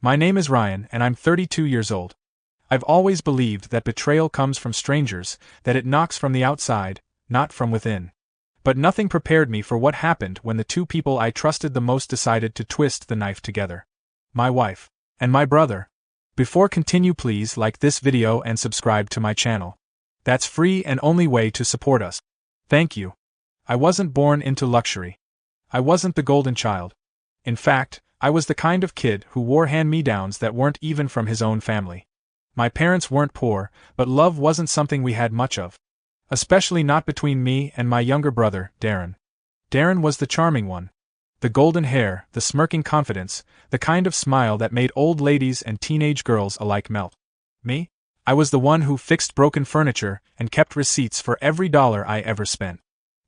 My name is Ryan and I'm 32 years old. I've always believed that betrayal comes from strangers, that it knocks from the outside, not from within. But nothing prepared me for what happened when the two people I trusted the most decided to twist the knife together. My wife. And my brother. Before continue, please like this video and subscribe to my channel. That's free and only way to support us. Thank you. I wasn't born into luxury. I wasn't the golden child. In fact, I was the kind of kid who wore hand-me-downs that weren't even from his own family. My parents weren't poor, but love wasn't something we had much of. Especially not between me and my younger brother, Darren. Darren was the charming one. The golden hair, the smirking confidence, the kind of smile that made old ladies and teenage girls alike melt. Me? I was the one who fixed broken furniture and kept receipts for every dollar I ever spent.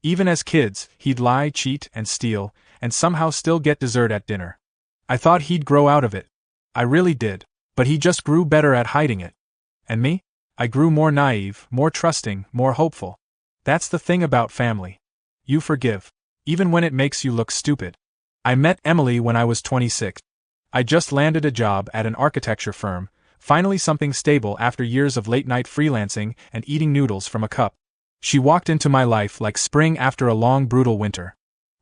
Even as kids, he'd lie, cheat, and steal, and somehow still get dessert at dinner. I thought he'd grow out of it. I really did, but he just grew better at hiding it. And me? I grew more naive, more trusting, more hopeful. That's the thing about family. You forgive, even when it makes you look stupid. I met Emily when I was 26. I just landed a job at an architecture firm, finally something stable after years of late-night freelancing and eating noodles from a cup. She walked into my life like spring after a long brutal winter.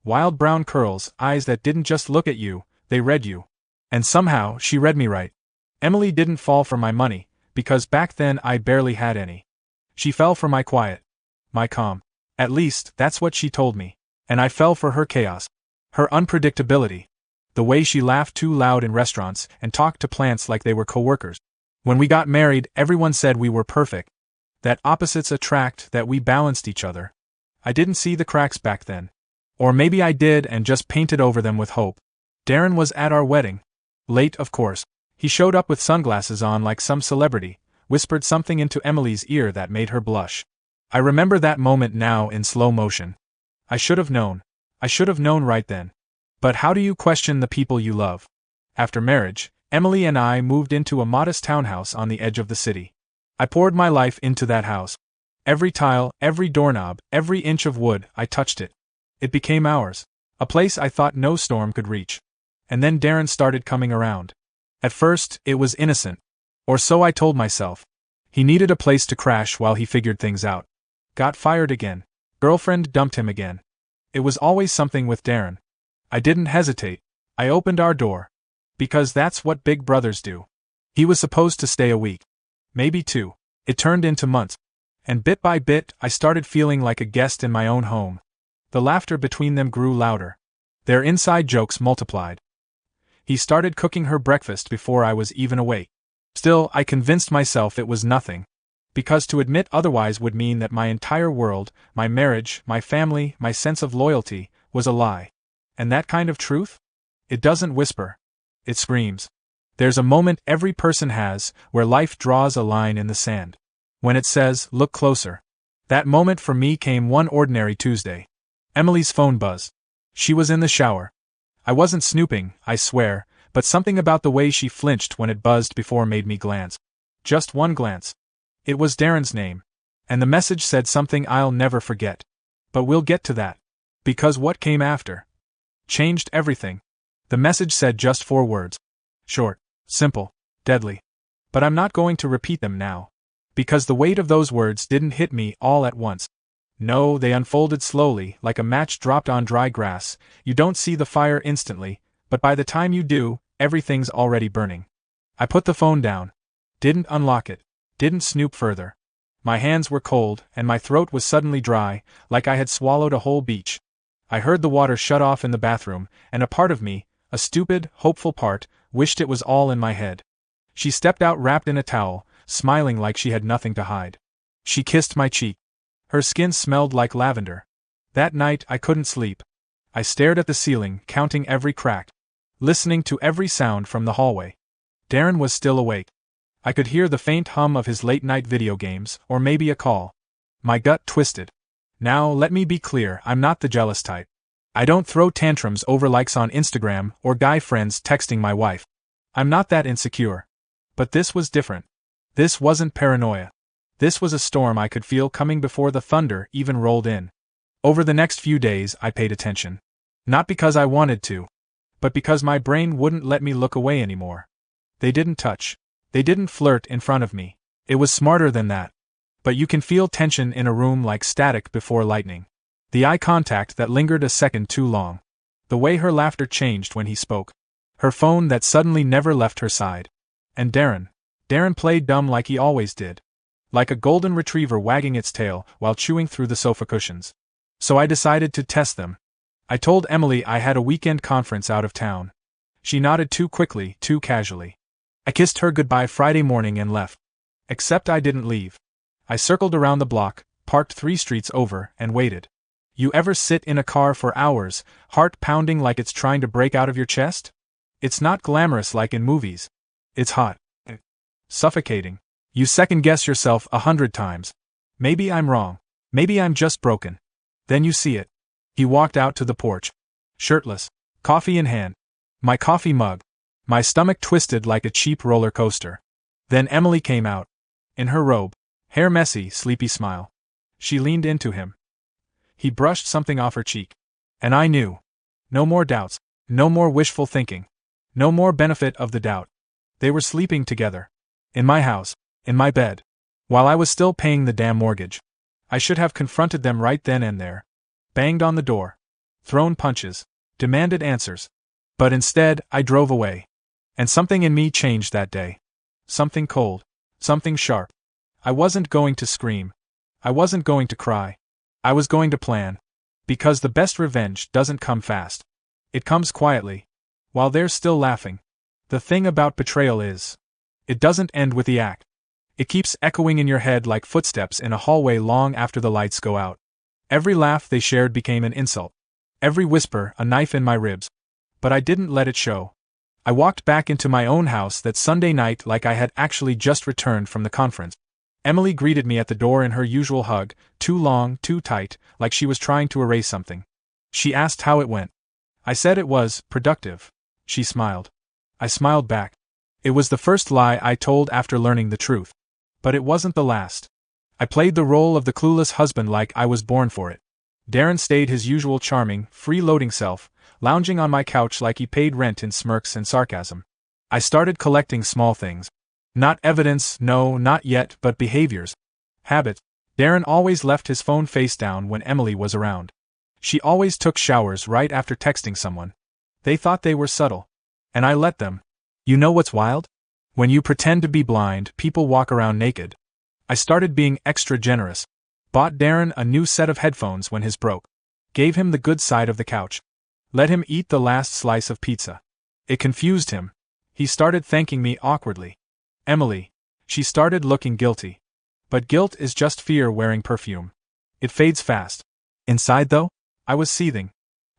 Wild brown curls, eyes that didn't just look at you, they read you. And somehow, she read me right. Emily didn't fall for my money, because back then I barely had any. She fell for my quiet. My calm. At least, that's what she told me. And I fell for her chaos. Her unpredictability. The way she laughed too loud in restaurants and talked to plants like they were co-workers. When we got married, everyone said we were perfect. That opposites attract, that we balanced each other. I didn't see the cracks back then. Or maybe I did and just painted over them with hope. Darren was at our wedding. Late, of course. He showed up with sunglasses on like some celebrity, whispered something into Emily's ear that made her blush. I remember that moment now in slow motion. I should have known. I should have known right then. But how do you question the people you love? After marriage, Emily and I moved into a modest townhouse on the edge of the city. I poured my life into that house. Every tile, every doorknob, every inch of wood, I touched it. It became ours. A place I thought no storm could reach. And then Darren started coming around. At first, it was innocent. Or so I told myself. He needed a place to crash while he figured things out. Got fired again. Girlfriend dumped him again. It was always something with Darren. I didn't hesitate. I opened our door. Because that's what big brothers do. He was supposed to stay a week. Maybe 2. It turned into months. And bit by bit, I started feeling like a guest in my own home. The laughter between them grew louder. Their inside jokes multiplied. He started cooking her breakfast before I was even awake. Still, I convinced myself it was nothing. Because to admit otherwise would mean that my entire world, my marriage, my family, my sense of loyalty, was a lie. And that kind of truth? It doesn't whisper. It screams. There's a moment every person has, where life draws a line in the sand. When it says, look closer. That moment for me came one ordinary Tuesday. Emily's phone buzzed. She was in the shower. I wasn't snooping, I swear, but something about the way she flinched when it buzzed before made me glance. Just one glance. It was Darren's name. And the message said something I'll never forget. But we'll get to that. Because what came after changed everything. The message said just 4 words. Short, simple, deadly. But I'm not going to repeat them now. Because the weight of those words didn't hit me all at once. No, they unfolded slowly, like a match dropped on dry grass. You don't see the fire instantly, but by the time you do, everything's already burning. I put the phone down. Didn't unlock it. Didn't snoop further. My hands were cold, and my throat was suddenly dry, like I had swallowed a whole beach. I heard the water shut off in the bathroom, and a part of me, a stupid, hopeful part, wished it was all in my head. She stepped out wrapped in a towel, smiling like she had nothing to hide. She kissed my cheek. Her skin smelled like lavender. That night I couldn't sleep. I stared at the ceiling, counting every crack. Listening to every sound from the hallway. Darren was still awake. I could hear the faint hum of his late-night video games, or maybe a call. My gut twisted. Now, let me be clear, I'm not the jealous type. I don't throw tantrums over likes on Instagram or guy friends texting my wife. I'm not that insecure. But this was different. This wasn't paranoia. This was a storm I could feel coming before the thunder even rolled in. Over the next few days, I paid attention. Not because I wanted to, but because my brain wouldn't let me look away anymore. They didn't touch. They didn't flirt in front of me. It was smarter than that. But you can feel tension in a room like static before lightning. The eye contact that lingered a second too long. The way her laughter changed when he spoke. Her phone that suddenly never left her side. And Darren. Darren played dumb like he always did. Like a golden retriever wagging its tail while chewing through the sofa cushions. So I decided to test them. I told Emily I had a weekend conference out of town. She nodded too quickly, too casually. I kissed her goodbye Friday morning and left. Except I didn't leave. I circled around the block, parked 3 streets over, and waited. You ever sit in a car for hours, heart pounding like it's trying to break out of your chest? It's not glamorous like in movies. It's hot. Suffocating. You second-guess yourself 100 times. Maybe I'm wrong. Maybe I'm just broken. Then you see it. He walked out to the porch. Shirtless. Coffee in hand. My coffee mug. My stomach twisted like a cheap roller coaster. Then Emily came out. In her robe. Hair messy, sleepy smile. She leaned into him. He brushed something off her cheek. And I knew. No more doubts. No more wishful thinking. No more benefit of the doubt. They were sleeping together. In my house. In my bed. While I was still paying the damn mortgage. I should have confronted them right then and there. Banged on the door. Thrown punches. Demanded answers. But instead, I drove away. And something in me changed that day. Something cold. Something sharp. I wasn't going to scream. I wasn't going to cry. I was going to plan. Because the best revenge doesn't come fast. It comes quietly. While they're still laughing. The thing about betrayal is. It doesn't end with the act. It keeps echoing in your head like footsteps in a hallway long after the lights go out. Every laugh they shared became an insult. Every whisper a knife in my ribs. But I didn't let it show. I walked back into my own house that Sunday night like I had actually just returned from the conference. Emily greeted me at the door in her usual hug, too long, too tight, like she was trying to erase something. She asked how it went. I said it was productive. She smiled. I smiled back. It was the first lie I told after learning the truth. But it wasn't the last. I played the role of the clueless husband like I was born for it. Darren stayed his usual charming, free-loading self, lounging on my couch like he paid rent in smirks and sarcasm. I started collecting small things. Not evidence, no, not yet, but behaviors. Habits. Darren always left his phone face down when Emily was around. She always took showers right after texting someone. They thought they were subtle. And I let them. You know what's wild? When you pretend to be blind, people walk around naked. I started being extra generous. Bought Darren a new set of headphones when his broke. Gave him the good side of the couch. Let him eat the last slice of pizza. It confused him. He started thanking me awkwardly. Emily. She started looking guilty. But guilt is just fear wearing perfume. It fades fast. Inside though, I was seething.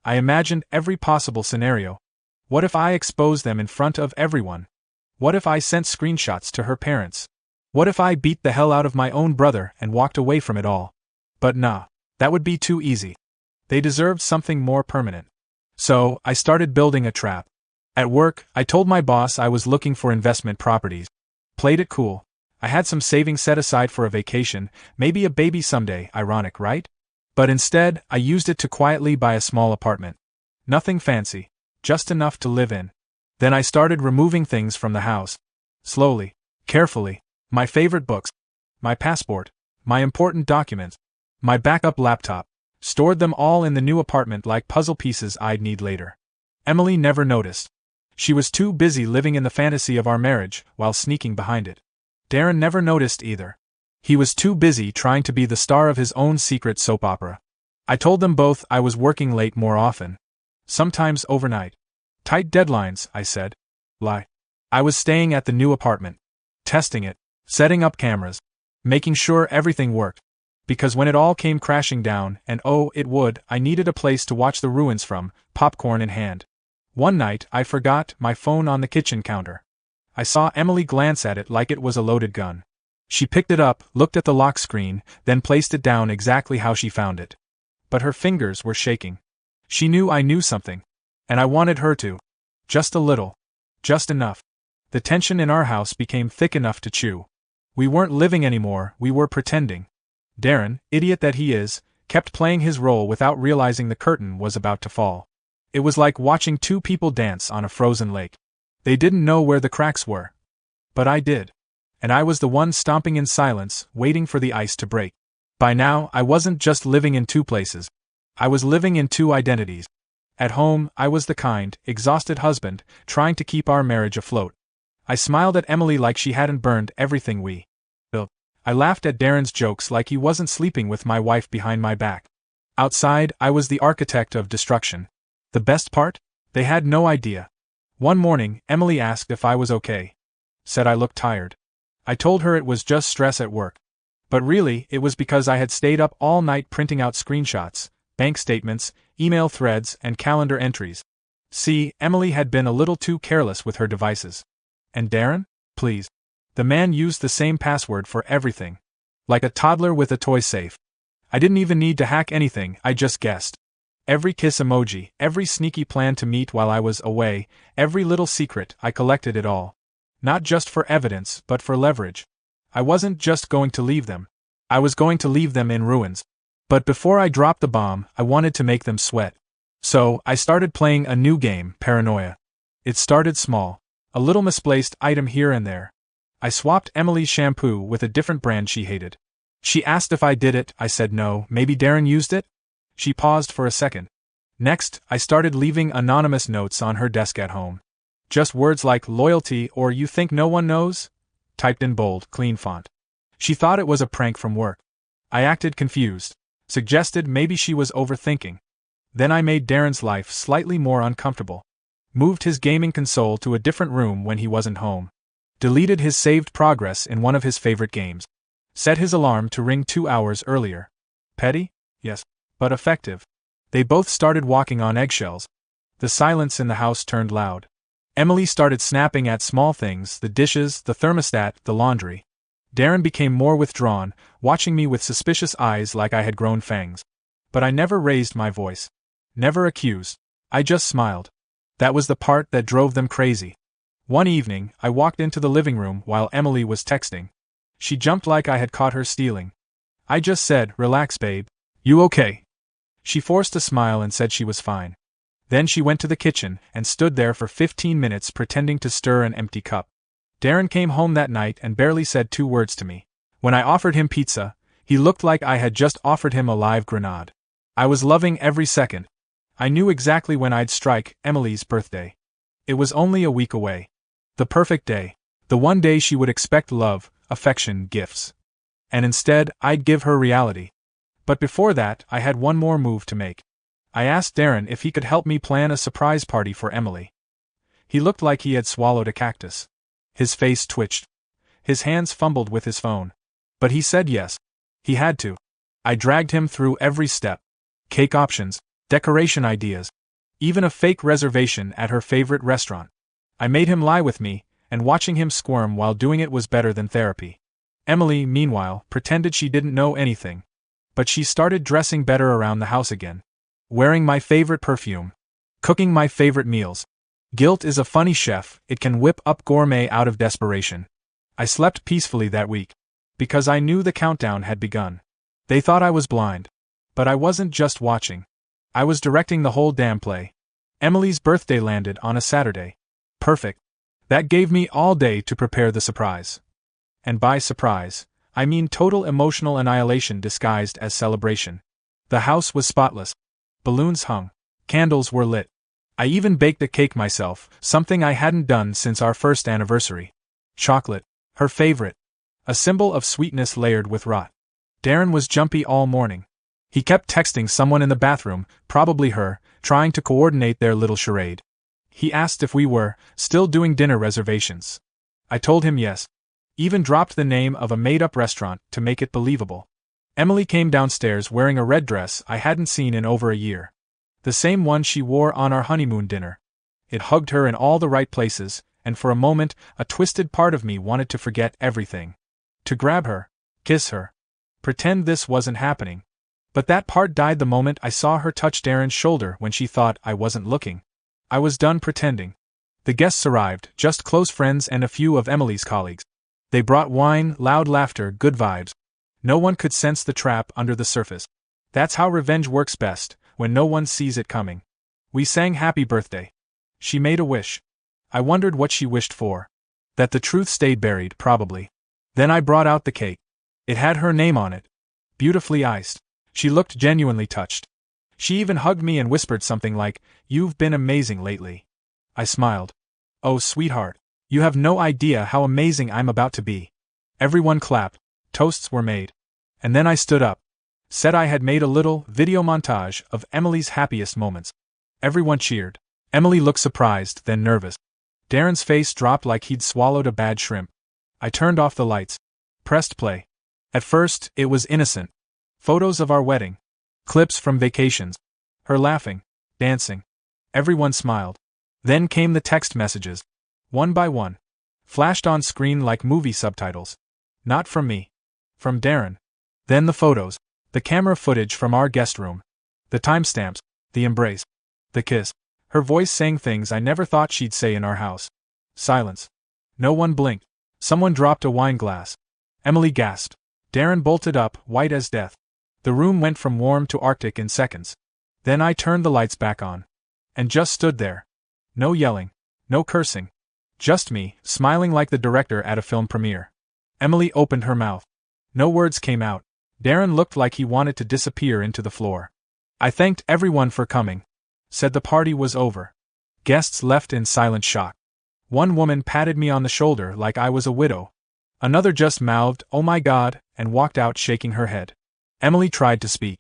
I imagined every possible scenario. What if I exposed them in front of everyone? What if I sent screenshots to her parents? What if I beat the hell out of my own brother and walked away from it all? But nah, that would be too easy. They deserved something more permanent. So, I started building a trap. At work, I told my boss I was looking for investment properties. Played it cool. I had some savings set aside for a vacation, maybe a baby someday, ironic, right? But instead, I used it to quietly buy a small apartment. Nothing fancy, just enough to live in. Then I started removing things from the house. Slowly, carefully. My favorite books. My passport. My important documents. My backup laptop. Stored them all in the new apartment like puzzle pieces I'd need later. Emily never noticed. She was too busy living in the fantasy of our marriage while sneaking behind it. Darren never noticed either. He was too busy trying to be the star of his own secret soap opera. I told them both I was working late more often. Sometimes overnight. Tight deadlines, I said. Lie. I was staying at the new apartment. Testing it. Setting up cameras. Making sure everything worked. Because when it all came crashing down, and oh, it would, I needed a place to watch the ruins from, popcorn in hand. One night, I forgot my phone on the kitchen counter. I saw Emily glance at it like it was a loaded gun. She picked it up, looked at the lock screen, then placed it down exactly how she found it. But her fingers were shaking. She knew I knew something. And I wanted her to. Just a little. Just enough. The tension in our house became thick enough to chew. We weren't living anymore, we were pretending. Darren, idiot that he is, kept playing his role without realizing the curtain was about to fall. It was like watching two people dance on a frozen lake. They didn't know where the cracks were, But I did. And I was the one stomping in silence, waiting for the ice to break. By now, I wasn't just living in two places. I was living in two identities. At home, I was the kind, exhausted husband, trying to keep our marriage afloat. I smiled at Emily like she hadn't burned everything we built. I laughed at Darren's jokes like he wasn't sleeping with my wife behind my back. Outside, I was the architect of destruction. The best part? They had no idea. One morning, Emily asked if I was okay. Said I looked tired. I told her it was just stress at work. But really, it was because I had stayed up all night printing out screenshots, bank statements, email threads, and calendar entries. See, Emily had been a little too careless with her devices. And Darren? Please. The man used the same password for everything. Like a toddler with a toy safe. I didn't even need to hack anything, I just guessed. Every kiss emoji, every sneaky plan to meet while I was away, every little secret, I collected it all. Not just for evidence, but for leverage. I wasn't just going to leave them. I was going to leave them in ruins. But before I dropped the bomb, I wanted to make them sweat. So, I started playing a new game, Paranoia. It started small. A little misplaced item here and there. I swapped Emily's shampoo with a different brand she hated. She asked if I did it, I said no, maybe Darren used it? She paused for a second. Next, I started leaving anonymous notes on her desk at home. Just words like loyalty or you think no one knows? Typed in bold, clean font. She thought it was a prank from work. I acted confused. Suggested maybe she was overthinking. Then I made Darren's life slightly more uncomfortable. Moved his gaming console to a different room when he wasn't home. Deleted his saved progress in one of his favorite games. Set his alarm to ring 2 hours earlier. Petty? Yes. But effective. They both started walking on eggshells. The silence in the house turned loud. Emily started snapping at small things, the dishes, the thermostat, the laundry. Darren became more withdrawn, watching me with suspicious eyes like I had grown fangs. But I never raised my voice. Never accused. I just smiled. That was the part that drove them crazy. One evening, I walked into the living room while Emily was texting. She jumped like I had caught her stealing. I just said, "Relax, babe. You okay?" She forced a smile and said she was fine. Then she went to the kitchen and stood there for 15 minutes pretending to stir an empty cup. Darren came home that night and barely said 2 words to me. When I offered him pizza, he looked like I had just offered him a live grenade. I was loving every second. I knew exactly when I'd strike Emily's birthday. It was only a week away. The perfect day. The one day she would expect love, affection, gifts. And instead, I'd give her reality. But before that, I had one more move to make. I asked Darren if he could help me plan a surprise party for Emily. He looked like he had swallowed a cactus. His face twitched. His hands fumbled with his phone. But he said yes. He had to. I dragged him through every step. Cake options, decoration ideas, even a fake reservation at her favorite restaurant. I made him lie with me, and watching him squirm while doing it was better than therapy. Emily, meanwhile, pretended she didn't know anything. But she started dressing better around the house again. Wearing my favorite perfume. Cooking my favorite meals. Guilt is a funny chef, it can whip up gourmet out of desperation. I slept peacefully that week. Because I knew the countdown had begun. They thought I was blind. But I wasn't just watching. I was directing the whole damn play. Emily's birthday landed on a Saturday. Perfect. That gave me all day to prepare the surprise. And by surprise, I mean total emotional annihilation disguised as celebration. The house was spotless. Balloons hung. Candles were lit. I even baked a cake myself, something I hadn't done since our first anniversary. Chocolate. Her favorite. A symbol of sweetness layered with rot. Darren was jumpy all morning. He kept texting someone in the bathroom, probably her, trying to coordinate their little charade. He asked if we were still doing dinner reservations. I told him yes. Even dropped the name of a made-up restaurant to make it believable. Emily came downstairs wearing a red dress I hadn't seen in over a year. The same one she wore on our honeymoon dinner. It hugged her in all the right places, and for a moment, a twisted part of me wanted to forget everything. To grab her, kiss her, pretend this wasn't happening. But that part died the moment I saw her touch Darren's shoulder when she thought I wasn't looking. I was done pretending. The guests arrived, just close friends and a few of Emily's colleagues. They brought wine, loud laughter, good vibes. No one could sense the trap under the surface. That's how revenge works best, when no one sees it coming. We sang happy birthday. She made a wish. I wondered what she wished for. That the truth stayed buried, probably. Then I brought out the cake. It had her name on it. Beautifully iced. She looked genuinely touched. She even hugged me and whispered something like, "You've been amazing lately." I smiled. "Oh, sweetheart. You have no idea how amazing I'm about to be." Everyone clapped. Toasts were made. And then I stood up. Said I had made a little video montage of Emily's happiest moments. Everyone cheered. Emily looked surprised, then nervous. Darren's face dropped like he'd swallowed a bad shrimp. I turned off the lights. Pressed play. At first, it was innocent. Photos of our wedding. Clips from vacations. Her laughing. Dancing. Everyone smiled. Then came the text messages. One by one. Flashed on screen like movie subtitles. Not from me. From Darren. Then the photos. The camera footage from our guest room. The timestamps. The embrace. The kiss. Her voice saying things I never thought she'd say in our house. Silence. No one blinked. Someone dropped a wine glass. Emily gasped. Darren bolted up, white as death. The room went from warm to Arctic in seconds. Then I turned the lights back on. And just stood there. No yelling. No cursing. Just me, smiling like the director at a film premiere. Emily opened her mouth. No words came out. Darren looked like he wanted to disappear into the floor. I thanked everyone for coming. Said the party was over. Guests left in silent shock. One woman patted me on the shoulder like I was a widow. Another just mouthed, "Oh my God," and walked out shaking her head. Emily tried to speak.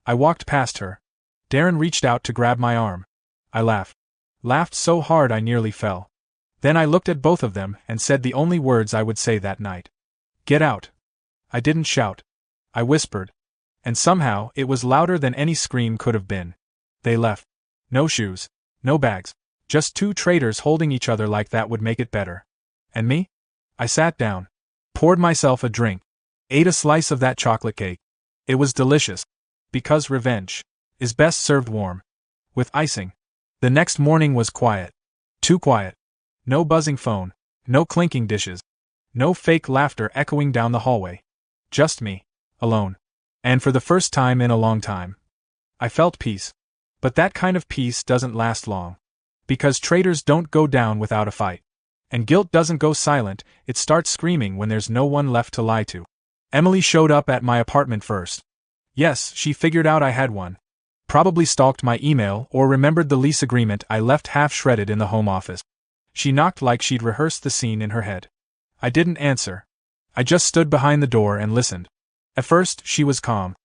I walked past her. Darren reached out to grab my arm. I laughed. Laughed so hard I nearly fell. Then I looked at both of them and said the only words I would say that night. "Get out." I didn't shout. I whispered. And somehow, it was louder than any scream could have been. They left. No shoes. No bags. Just two traitors holding each other like that would make it better. And me? I sat down. Poured myself a drink. Ate a slice of that chocolate cake. It was delicious. Because revenge is best served warm. With icing. The next morning was quiet. Too quiet. No buzzing phone. No clinking dishes. No fake laughter echoing down the hallway. Just me. Alone. And for the first time in a long time. I felt peace. But that kind of peace doesn't last long. Because traitors don't go down without a fight. And guilt doesn't go silent, it starts screaming when there's no one left to lie to. Emily showed up at my apartment first. Yes, she figured out I had one. Probably stalked my email or remembered the lease agreement I left half shredded in the home office. She knocked like she'd rehearsed the scene in her head. I didn't answer. I just stood behind the door and listened. At first, she was calm.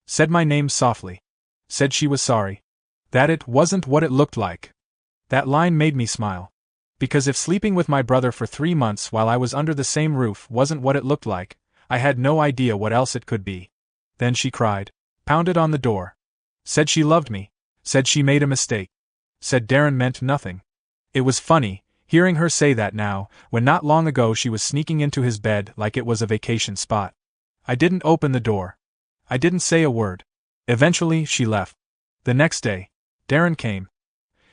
Said my name softly. Said she was sorry. That it wasn't what it looked like. That line made me smile. Because if sleeping with my brother for 3 months while I was under the same roof wasn't what it looked like, I had no idea what else it could be. Then she cried. Pounded on the door. Said she loved me. Said she made a mistake. Said Darren meant nothing. It was funny, hearing her say that now, when not long ago she was sneaking into his bed like it was a vacation spot. I didn't open the door. I didn't say a word. Eventually, she left. The next day, Darren came.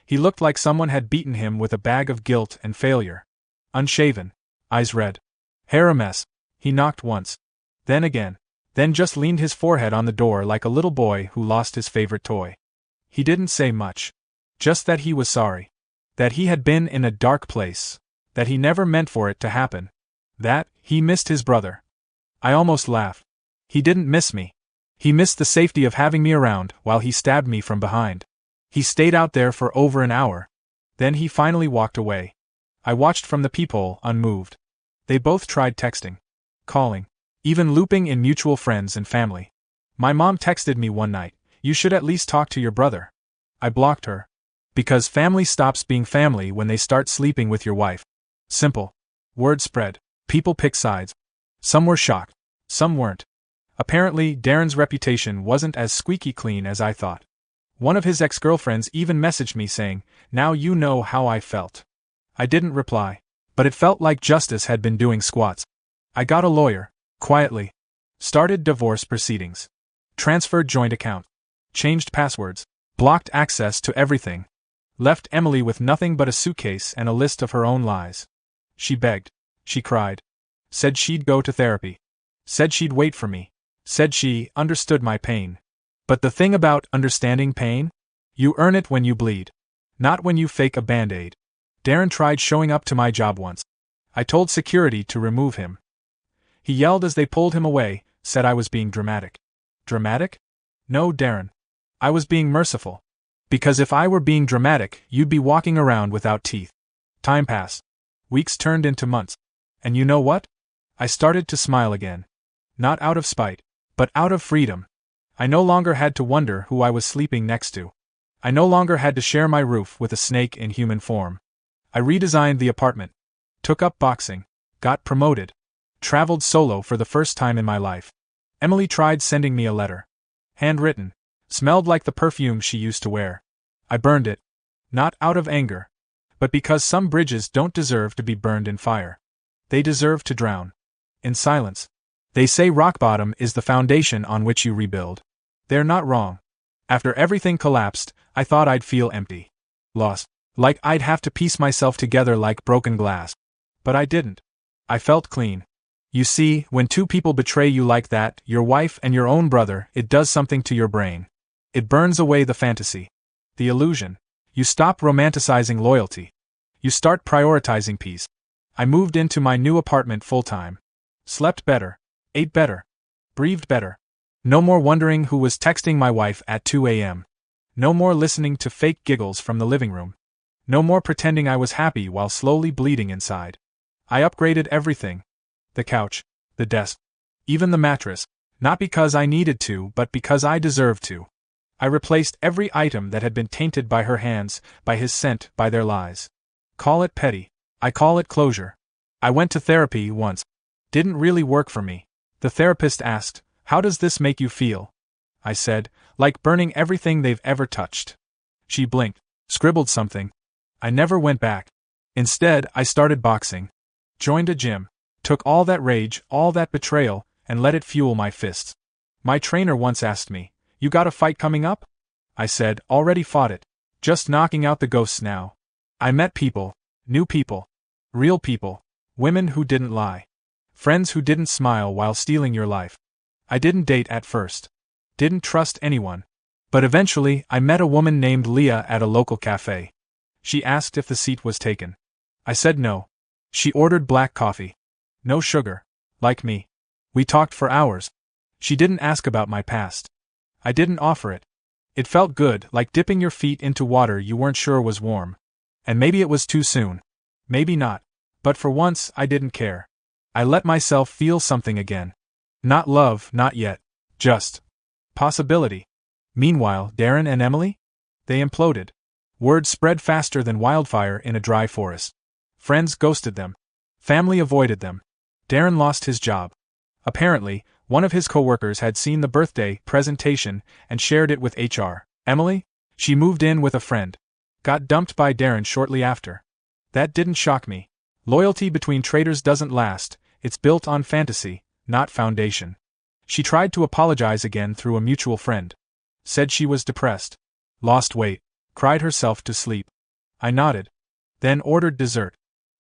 He looked like someone had beaten him with a bag of guilt and failure. Unshaven. Eyes red. Hair a mess. He knocked once. Then again. Then just leaned his forehead on the door like a little boy who lost his favorite toy. He didn't say much. Just that he was sorry. That he had been in a dark place. That he never meant for it to happen. That he missed his brother. I almost laughed. He didn't miss me. He missed the safety of having me around while he stabbed me from behind. He stayed out there for over an hour. Then he finally walked away. I watched from the peephole, unmoved. They both tried texting. Calling. Even looping in mutual friends and family. My mom texted me one night, "You should at least talk to your brother." I blocked her. Because family stops being family when they start sleeping with your wife. Simple. Word spread. People pick sides. Some were shocked. Some weren't. Apparently, Darren's reputation wasn't as squeaky clean as I thought. One of his ex-girlfriends even messaged me saying, "Now you know how I felt." I didn't reply. But it felt like justice had been doing squats. I got a lawyer. Quietly. Started divorce proceedings. Transferred joint account. Changed passwords. Blocked access to everything. Left Emily with nothing but a suitcase and a list of her own lies. She begged. She cried. Said she'd go to therapy. Said she'd wait for me. Said she understood my pain. But the thing about understanding pain? You earn it when you bleed. Not when you fake a band-aid. Darren tried showing up to my job once. I told security to remove him. He yelled as they pulled him away, said I was being dramatic. Dramatic? No, Darren. I was being merciful. Because if I were being dramatic, you'd be walking around without teeth. Time passed. Weeks turned into months. And you know what? I started to smile again. Not out of spite, but out of freedom. I no longer had to wonder who I was sleeping next to. I no longer had to share my roof with a snake in human form. I redesigned the apartment, took up boxing, got promoted, traveled solo for the first time in my life. Emily tried sending me a letter. Handwritten. Smelled like the perfume she used to wear. I burned it. Not out of anger, but because some bridges don't deserve to be burned in fire. They deserve to drown. In silence. They say rock bottom is the foundation on which you rebuild. They're not wrong. After everything collapsed, I thought I'd feel empty. Lost. Like I'd have to piece myself together like broken glass. But I didn't. I felt clean. You see, when two people betray you like that, your wife and your own brother, it does something to your brain. It burns away the fantasy. The illusion. You stop romanticizing loyalty. You start prioritizing peace. I moved into my new apartment full-time. Slept better. Ate better. Breathed better. No more wondering who was texting my wife at 2 a.m. No more listening to fake giggles from the living room. No more pretending I was happy while slowly bleeding inside. I upgraded everything. The couch. The desk. Even the mattress. Not because I needed to, but because I deserved to. I replaced every item that had been tainted by her hands, by his scent, by their lies. Call it petty. I call it closure. I went to therapy once. Didn't really work for me. The therapist asked, "How does this make you feel?" I said, "Like burning everything they've ever touched." She blinked, scribbled something. I never went back. Instead, I started boxing. Joined a gym. Took all that rage, all that betrayal, and let it fuel my fists. My trainer once asked me, "You got a fight coming up?" I said, "Already fought it. Just knocking out the ghosts now." I met people. New people. Real people. Women who didn't lie. Friends who didn't smile while stealing your life. I didn't date at first. Didn't trust anyone. But eventually, I met a woman named Leah at a local cafe. She asked if the seat was taken. I said no. She ordered black coffee. No sugar. Like me. We talked for hours. She didn't ask about my past. I didn't offer it. It felt good, like dipping your feet into water you weren't sure was warm. And maybe it was too soon. Maybe not. But for once, I didn't care. I let myself feel something again. Not love, not yet. Just possibility. Meanwhile, Darren and Emily? They imploded. Word spread faster than wildfire in a dry forest. Friends ghosted them. Family avoided them. Darren lost his job. Apparently, one of his coworkers had seen the birthday presentation and shared it with HR. Emily? She moved in with a friend. Got dumped by Darren shortly after. That didn't shock me. Loyalty between traitors doesn't last, it's built on fantasy, not foundation. She tried to apologize again through a mutual friend. Said she was depressed. Lost weight. Cried herself to sleep. I nodded. Then ordered dessert.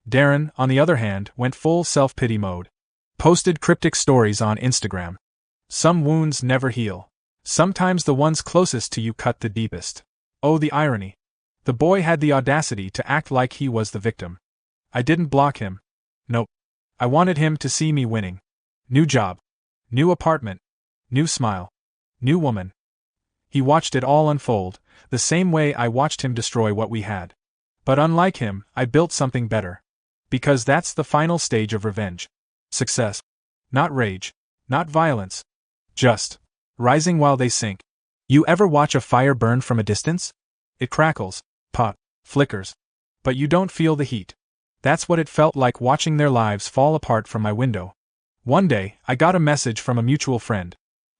Darren, on the other hand, went full self-pity mode. Posted cryptic stories on Instagram. Some wounds never heal. Sometimes the ones closest to you cut the deepest. Oh, the irony. The boy had the audacity to act like he was the victim. I didn't block him. Nope. I wanted him to see me winning. New job. New apartment. New smile. New woman. He watched it all unfold, the same way I watched him destroy what we had. But unlike him, I built something better. Because that's the final stage of revenge. Success. Not rage. Not violence. Just rising while they sink. You ever watch a fire burn from a distance? It crackles, pop, flickers. But you don't feel the heat. That's what it felt like watching their lives fall apart from my window. One day, I got a message from a mutual friend.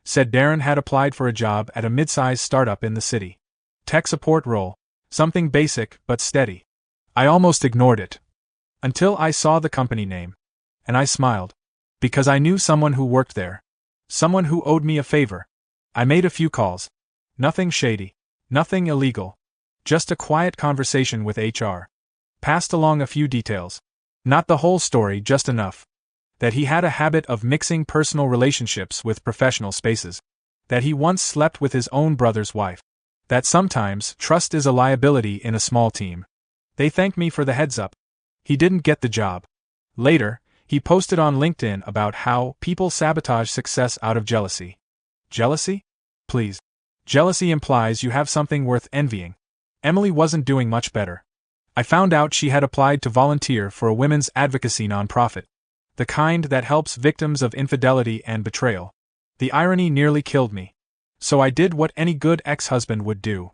Said Darren had applied for a job at a mid-sized startup in the city. Tech support role. Something basic but steady. I almost ignored it. Until I saw the company name. And I smiled. Because I knew someone who worked there. Someone who owed me a favor. I made a few calls. Nothing shady. Nothing illegal. Just a quiet conversation with HR. Passed along a few details. Not the whole story, just enough. That he had a habit of mixing personal relationships with professional spaces. That he once slept with his own brother's wife. That sometimes trust is a liability in a small team. They thanked me for the heads up. He didn't get the job. Later, he posted on LinkedIn about how people sabotage success out of jealousy. Jealousy? Please. Jealousy implies you have something worth envying. Emily wasn't doing much better. I found out she had applied to volunteer for a women's advocacy nonprofit. The kind that helps victims of infidelity and betrayal. The irony nearly killed me. So I did what any good ex-husband would do.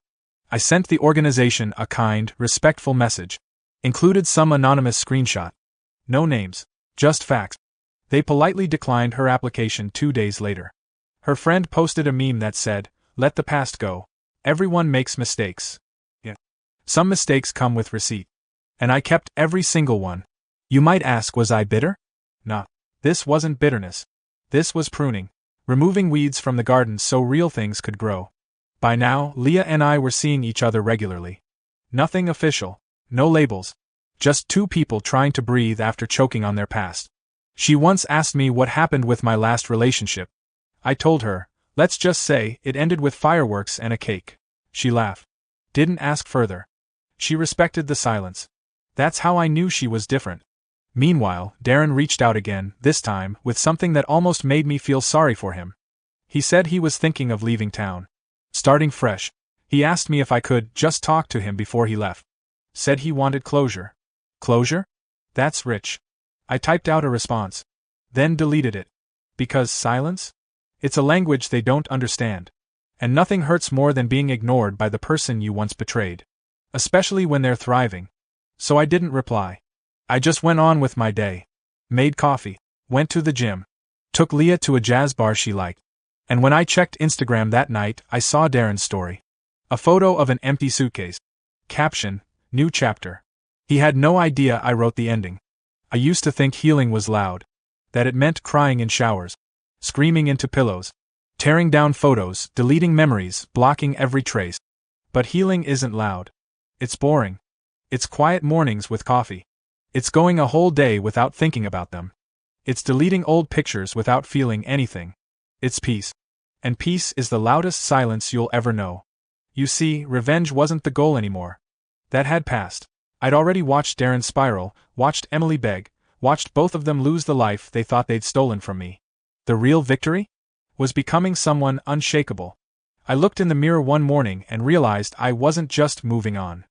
I sent the organization a kind, respectful message. Included some anonymous screenshot. No names, just facts. They politely declined her application 2 days later. Her friend posted a meme that said, "Let the past go. Everyone makes mistakes. Yeah. Some mistakes come with receipt. And I kept every single one." You might ask, was I bitter? Nah. This wasn't bitterness. This was pruning. Removing weeds from the garden so real things could grow. By now, Leah and I were seeing each other regularly. Nothing official. No labels. Just two people trying to breathe after choking on their past. She once asked me what happened with my last relationship. I told her, let's just say it ended with fireworks and a cake. She laughed. Didn't ask further. She respected the silence. That's how I knew she was different. Meanwhile, Darren reached out again, this time with something that almost made me feel sorry for him. He said he was thinking of leaving town. Starting fresh. He asked me if I could just talk to him before he left. Said he wanted closure. Closure? That's rich. I typed out a response. Then deleted it. Because silence? It's a language they don't understand. And nothing hurts more than being ignored by the person you once betrayed. Especially when they're thriving. So I didn't reply. I just went on with my day. Made coffee. Went to the gym. Took Leah to a jazz bar she liked. And when I checked Instagram that night, I saw Darren's story. A photo of an empty suitcase. Caption, "New chapter." He had no idea I wrote the ending. I used to think healing was loud. That it meant crying in showers. Screaming into pillows. Tearing down photos, deleting memories, blocking every trace. But healing isn't loud. It's boring. It's quiet mornings with coffee. It's going a whole day without thinking about them. It's deleting old pictures without feeling anything. It's peace. And peace is the loudest silence you'll ever know. You see, revenge wasn't the goal anymore. That had passed. I'd already watched Darren spiral, watched Emily beg, watched both of them lose the life they thought they'd stolen from me. The real victory? Was becoming someone unshakable. I looked in the mirror one morning and realized I wasn't just moving on.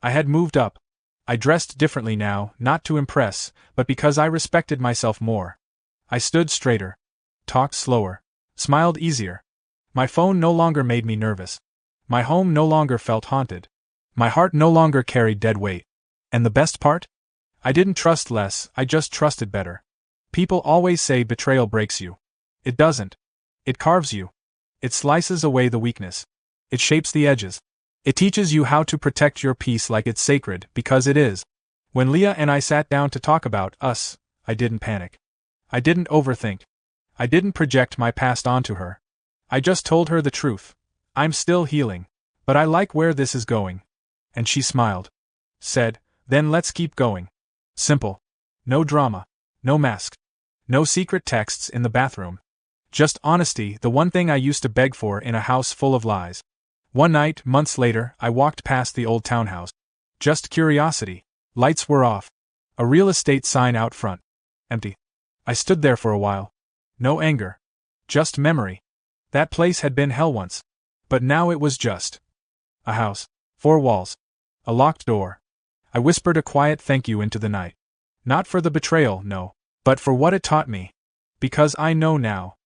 I had moved up. I dressed differently now, not to impress, but because I respected myself more. I stood straighter. Talked slower. Smiled easier. My phone no longer made me nervous. My home no longer felt haunted. My heart no longer carried dead weight. And the best part? I didn't trust less, I just trusted better. People always say betrayal breaks you. It doesn't. It carves you. It slices away the weakness. It shapes the edges. It teaches you how to protect your peace like it's sacred, because it is. When Leah and I sat down to talk about us, I didn't panic. I didn't overthink. I didn't project my past onto her. I just told her the truth. I'm still healing, but I like where this is going. And she smiled. Said, then let's keep going. Simple. No drama. No mask. No secret texts in the bathroom. Just honesty, the one thing I used to beg for in a house full of lies. One night, months later, I walked past the old townhouse. Just curiosity. Lights were off. A real estate sign out front. Empty. I stood there for a while. No anger. Just memory. That place had been hell once. But now it was just a house. 4 walls. A locked door. I whispered a quiet thank you into the night. Not for the betrayal, no. But for what it taught me. Because I know now.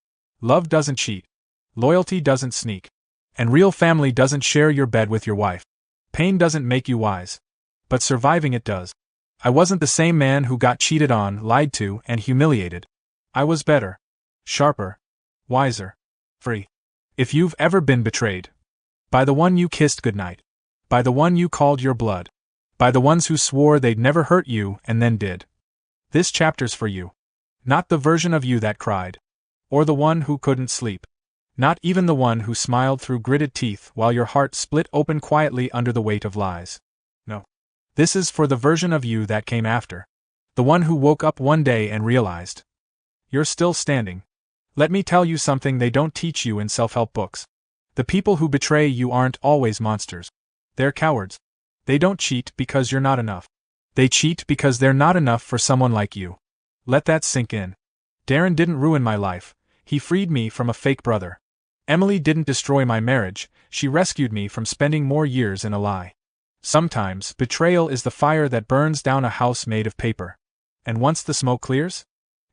Love doesn't cheat. Loyalty doesn't sneak. And real family doesn't share your bed with your wife. Pain doesn't make you wise. But surviving it does. I wasn't the same man who got cheated on, lied to, and humiliated. I was better. Sharper. Wiser. Free. If you've ever been betrayed. By the one you kissed goodnight. By the one you called your blood. By the ones who swore they'd never hurt you and then did. This chapter's for you. Not the version of you that cried. Or the one who couldn't sleep. Not even the one who smiled through gritted teeth while your heart split open quietly under the weight of lies. No. This is for the version of you that came after. The one who woke up one day and realized. You're still standing. Let me tell you something they don't teach you in self-help books. The people who betray you aren't always monsters. They're cowards. They don't cheat because you're not enough. They cheat because they're not enough for someone like you. Let that sink in. Darren didn't ruin my life, he freed me from a fake brother. Emily didn't destroy my marriage, she rescued me from spending more years in a lie. Sometimes, betrayal is the fire that burns down a house made of paper. And once the smoke clears,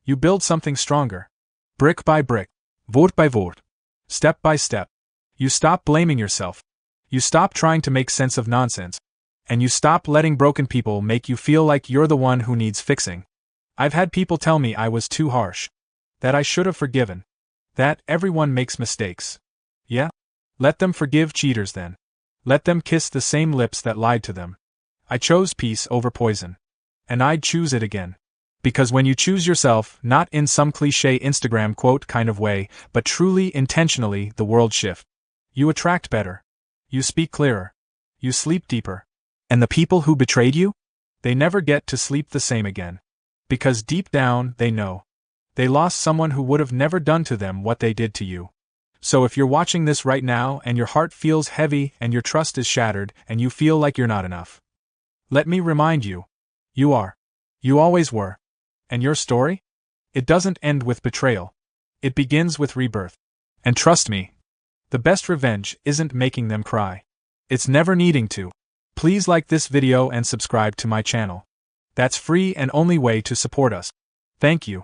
you build something stronger. Brick by brick, woord by woord, step by step. You stop blaming yourself. You stop trying to make sense of nonsense. And you stop letting broken people make you feel like you're the one who needs fixing. I've had people tell me I was too harsh. That I should have forgiven. That everyone makes mistakes. Yeah? Let them forgive cheaters then. Let them kiss the same lips that lied to them. I chose peace over poison. And I'd choose it again. Because when you choose yourself, not in some cliché Instagram quote kind of way, but truly intentionally, the world shifts. You attract better. You speak clearer. You sleep deeper. And the people who betrayed you? They never get to sleep the same again. Because deep down, they know. They lost someone who would have never done to them what they did to you. So if you're watching this right now and your heart feels heavy and your trust is shattered and you feel like you're not enough, let me remind you. You are. You always were. And your story? It doesn't end with betrayal. It begins with rebirth. And trust me, the best revenge isn't making them cry. It's never needing to. Please like this video and subscribe to my channel. That's free and only way to support us. Thank you.